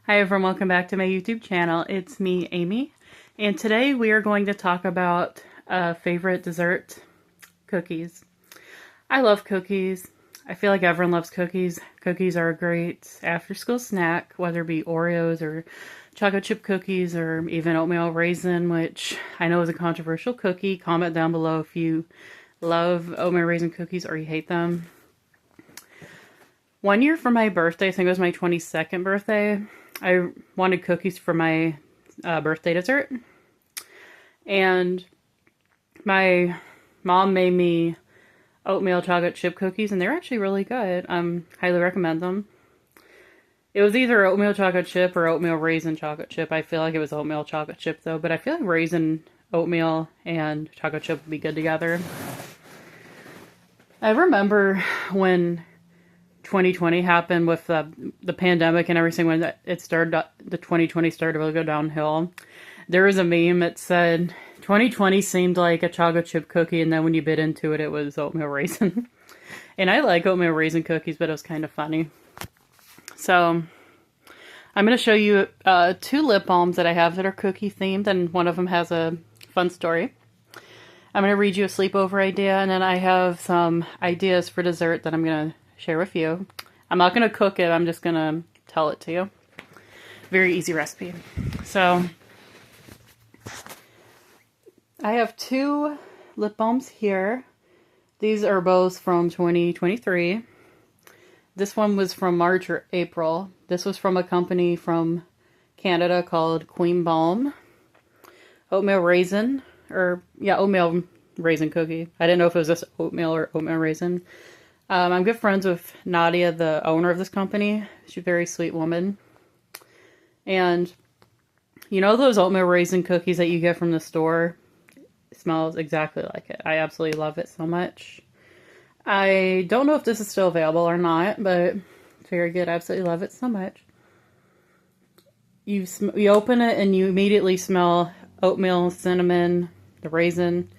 Hi everyone, welcome back to my YouTube channel. It's me, Amy, and today we are going to talk about favorite dessert cookies. I love cookies. I feel like everyone loves cookies. Cookies are a great after-school snack, whether it be Oreos or chocolate chip cookies or even oatmeal raisin, which I know is a controversial cookie. Comment down below if you love oatmeal raisin cookies or you hate them. One year for my birthday, I think it was my 22nd birthday, I wanted cookies for my birthday dessert. And my mom made me oatmeal chocolate chip cookies, and they're actually really good. Highly recommend them. It was either oatmeal chocolate chip or oatmeal raisin chocolate chip. I feel like it was oatmeal chocolate chip though, but I feel like raisin, oatmeal, and chocolate chip would be good together. I remember when 2020 happened with the pandemic and everything, when it started, the 2020 started to really go downhill. There was a meme that said 2020 seemed like a chocolate chip cookie, and then when you bit into it, it was oatmeal raisin. And I like oatmeal raisin cookies, but it was kind of funny. So I'm going to show you two lip balms that I have that are cookie themed, and one of them has a fun story. I'm going to read you a sleepover idea, and then I have some ideas for dessert that I'm going to share with you. I'm not going to cook it, I'm just going to tell it to you. Very easy recipe. So, I have two lip balms here. These are both from 2023. This one was from March or April. This was from a company from Canada called Queen Balm. Oatmeal raisin, oatmeal raisin cookie. I didn't know if it was just oatmeal or oatmeal raisin. I'm good friends with Nadia, the owner of this company. She's a very sweet woman. And you know those oatmeal raisin cookies that you get from the store? It smells exactly like it. I absolutely love it so much. I don't know if this is still available or not, but it's very good. I absolutely love it so much. You open it and you immediately smell oatmeal, cinnamon, the raisin.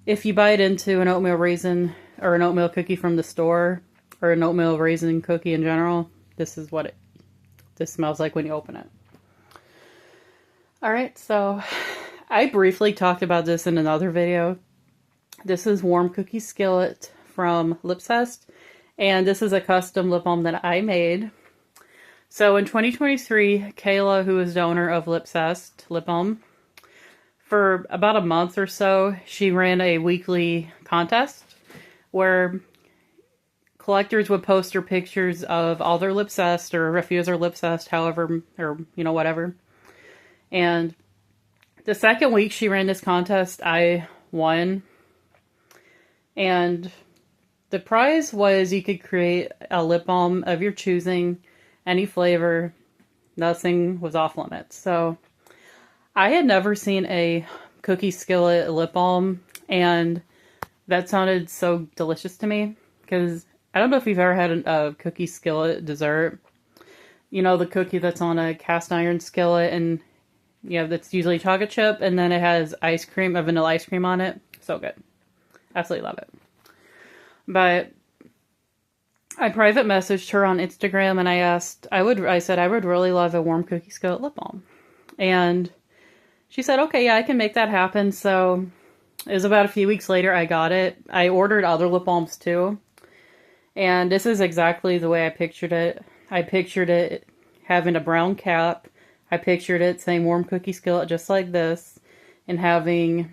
If you bite into an oatmeal raisin or an oatmeal cookie from the store, or an oatmeal raisin cookie in general, this is what this smells like when you open it. Alright, so I briefly talked about this in another video. This is Warm Cookie Skillet from Lipzest, and this is a custom lip balm that I made. So in 2023, Kayla, who is the owner of Lipzest Lip Balm, for about a month or so, she ran a weekly contest where collectors would post their pictures of all their Lipzest or refuse or Lipzest, however, or whatever. And the second week she ran this contest, I won. And the prize was you could create a lip balm of your choosing, any flavor. Nothing was off limits. So I had never seen a cookie skillet lip balm, and that sounded so delicious to me, because I don't know if you've ever had a cookie skillet dessert. You know, the cookie that's on a cast iron skillet, and that's usually chocolate chip, and then it has ice cream, a vanilla ice cream on it. So good. Absolutely love it. But I private messaged her on Instagram, and I said I would really love a warm cookie skillet lip balm. And she said, okay, yeah, I can make that happen. So it was about a few weeks later I got it. I ordered other lip balms too. And this is exactly the way I pictured it. I pictured it having a brown cap. I pictured it saying Warm Cookie Skillet just like this, and having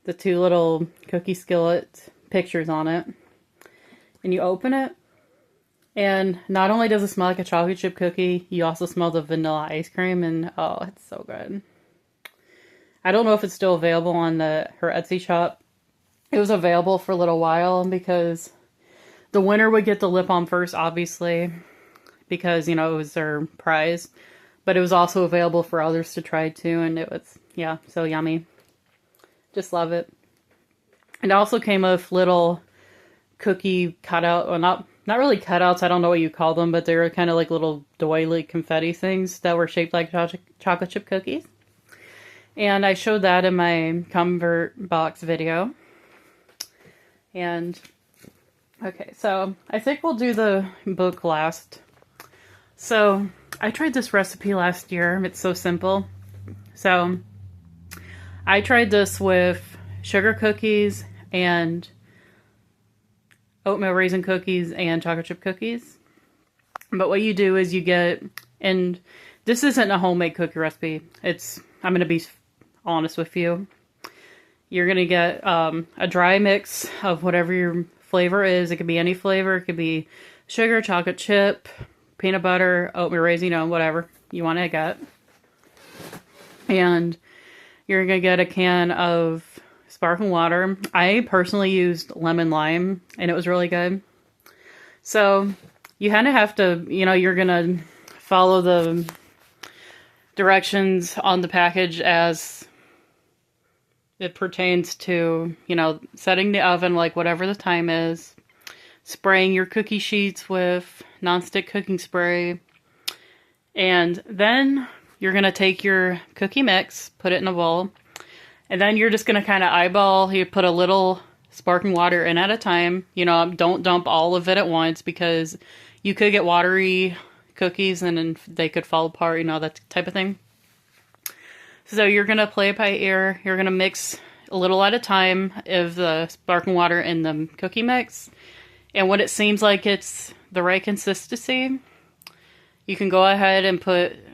the two little cookie skillet pictures on it. And you open it, and not only does it smell like a chocolate chip cookie, you also smell the vanilla ice cream, and oh, it's so good. I don't know if it's still available on her Etsy shop. It was available for a little while because the winner would get the lip balm first, obviously, because, it was their prize. But it was also available for others to try too, and it was, so yummy. Just love it. It also came with little cookie cutout, well, not really cutouts, I don't know what you call them, but they were kind of like little doily confetti things that were shaped like chocolate chip cookies. And I showed that in my Convert box video. And, okay, so I think we'll do the book last. So I tried this recipe last year. It's so simple. So I tried this with sugar cookies and oatmeal raisin cookies and chocolate chip cookies. But what you do is you get, and this isn't a homemade cookie recipe. I'm going to be honest with you. You're going to get a dry mix of whatever your flavor is. It could be any flavor. It could be sugar, chocolate chip, peanut butter, oatmeal raisin, whatever you want to get. And you're going to get a can of sparkling water. I personally used lemon lime, and it was really good. So you kind of have to, you're going to follow the directions on the package as it pertains to, setting the oven, like whatever the time is, spraying your cookie sheets with nonstick cooking spray, and then you're going to take your cookie mix, put it in a bowl, and then you're just going to kind of eyeball. You put a little sparkling water in at a time. Don't dump all of it at once, because you could get watery cookies and then they could fall apart, that type of thing. So you're going to play it by ear. You're going to mix a little at a time of the sparkling water in the cookie mix. And when it seems like it's the right consistency, you can go ahead and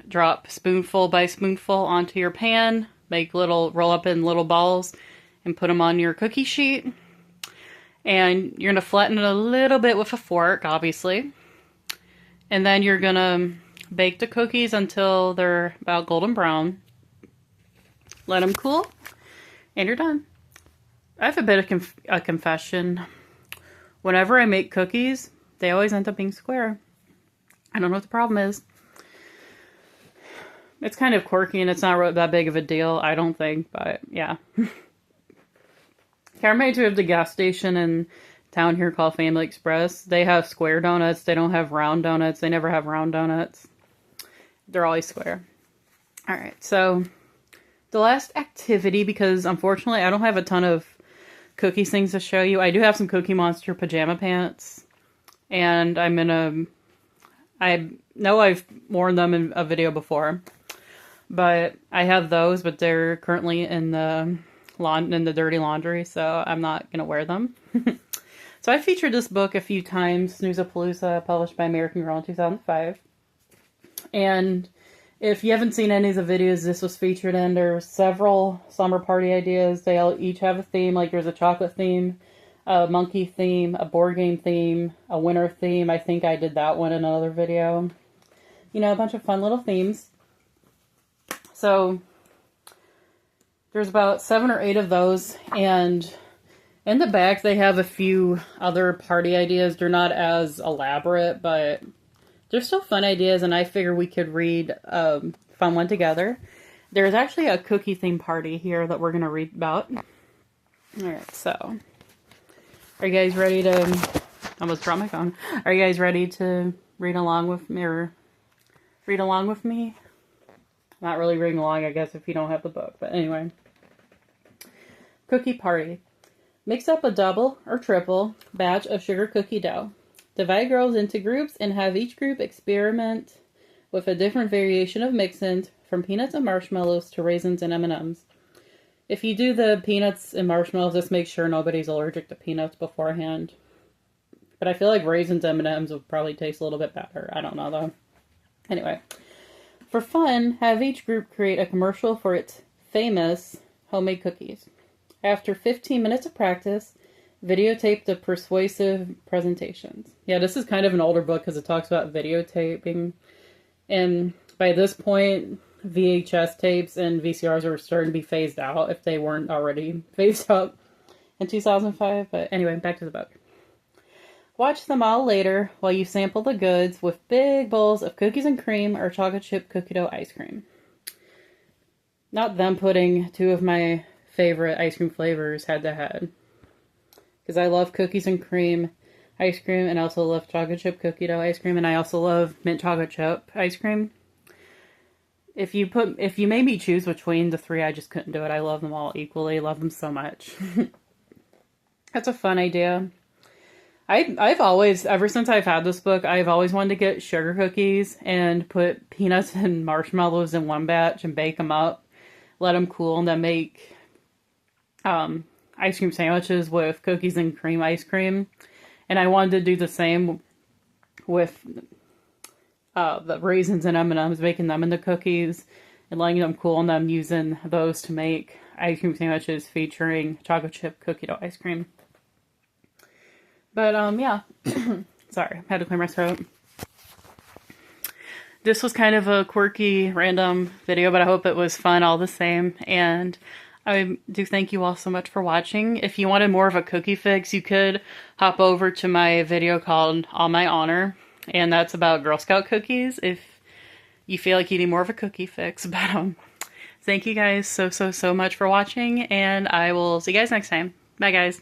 drop spoonful by spoonful onto your pan, roll up in little balls, and put them on your cookie sheet. And you're going to flatten it a little bit with a fork, obviously. And then you're going to bake the cookies until they're about golden brown. Let them cool, and you're done. I have a bit of a confession. Whenever I make cookies, they always end up being square. I don't know what the problem is. It's kind of quirky, and it's not that big of a deal, I don't think, but yeah. I reminds me of the gas station in town here called Family Express. They have square donuts. They don't have round donuts. They never have round donuts. They're always square. All right, so the last activity, because unfortunately I don't have a ton of cookies things to show you. I do have some Cookie Monster pajama pants, and I know I've worn them in a video before, but I have those, but they're currently in the dirty laundry, so I'm not gonna wear them. So I featured this book a few times, Snoozapalooza, published by American Girl in 2005, and if you haven't seen any of the videos this was featured in, there's several summer party ideas. They all each have a theme. Like there's a chocolate theme, a monkey theme, a board game theme, a winter theme. I think I did that one in another video. A bunch of fun little themes. So there's about 7 or 8 of those. And in the back they have a few other party ideas. They're not as elaborate, but they're still fun ideas, and I figure we could read a fun one together. There's actually a cookie theme party here that we're going to read about. Alright, so are you guys ready to... I almost dropped my phone. Are you guys ready to read along with me, or read along with me? Not really reading along, I guess, if you don't have the book, but anyway. Cookie party. Mix up a double or triple batch of sugar cookie dough. Divide girls into groups and have each group experiment with a different variation of mix-ins, from peanuts and marshmallows to raisins and M&Ms. If you do the peanuts and marshmallows, just make sure nobody's allergic to peanuts beforehand. But I feel like raisins and M&Ms would probably taste a little bit better. I don't know, though. Anyway. For fun, have each group create a commercial for its famous homemade cookies. After 15 minutes of practice, videotape the persuasive presentations. Yeah, this is kind of an older book because it talks about videotaping. And by this point, VHS tapes and VCRs were starting to be phased out, if they weren't already phased out in 2005. But anyway, back to the book. Watch them all later while you sample the goods with big bowls of cookies and cream or chocolate chip cookie dough ice cream. Not them putting 2 of my favorite ice cream flavors head to head. Because I love cookies and cream ice cream, and I also love chocolate chip cookie dough ice cream, and I also love mint chocolate chip ice cream. If you made me choose between the 3, I just couldn't do it. I love them all equally. I love them so much. That's a fun idea. I've always, ever since I've had this book, I've always wanted to get sugar cookies and put peanuts and marshmallows in one batch and bake them up, let them cool, and then make ice cream sandwiches with cookies and cream ice cream. And I wanted to do the same with the raisins and M&Ms, making them into cookies and letting them cool, and then using those to make ice cream sandwiches featuring chocolate chip cookie dough ice cream. But yeah, sorry, had to clear my throat. This was kind of a quirky, random video, but I hope it was fun all the same. And I do thank you all so much for watching. If you wanted more of a cookie fix, you could hop over to my video called On My Honor, and that's about Girl Scout cookies if you feel like you need more of a cookie fix. But thank you guys so much for watching, and I will see you guys next time. Bye, guys.